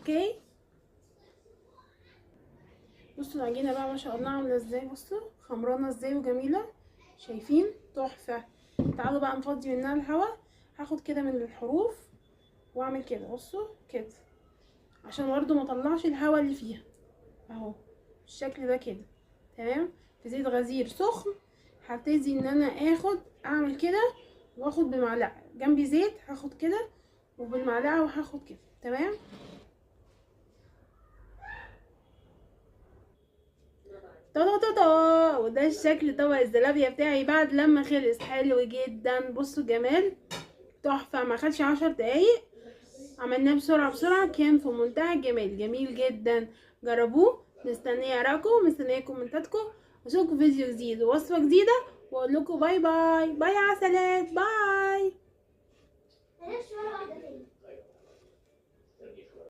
اوكي. بصوا العجينه بقى ما شاء الله عامله ازاي، بصوا خمرانه ازاي وجميله، شايفين؟ تحفه. تعالوا بقى نفضي منها الهواء. هاخد كده من الحروف واعمل كده، بصوا كده عشان برضو ما اطلعش الهواء اللي فيها اهو بالشكل ده كده. تمام. في زيت غزير سخن هبتدي ان انا اعمل كده، واخد بمعلقه جنبي زيت، هاخد كده وبالمعلقه وهاخد كده. تمام. طا وده الشكل طبق الزلابية بتاعي بعد لما خلص. حلو جدا، بصوا جمال، تحفة، ما خدش 10 دقايق، عملناه بسرعة بسرعة، كان في منتهى الجمال، جميل جدا. جربوه. مستنية اراءكم، مستنية كومنتاتكم، اشوفكم فيديو جديد ووصفة جديدة، واقول لكم باي باي باي، عسلات، باي.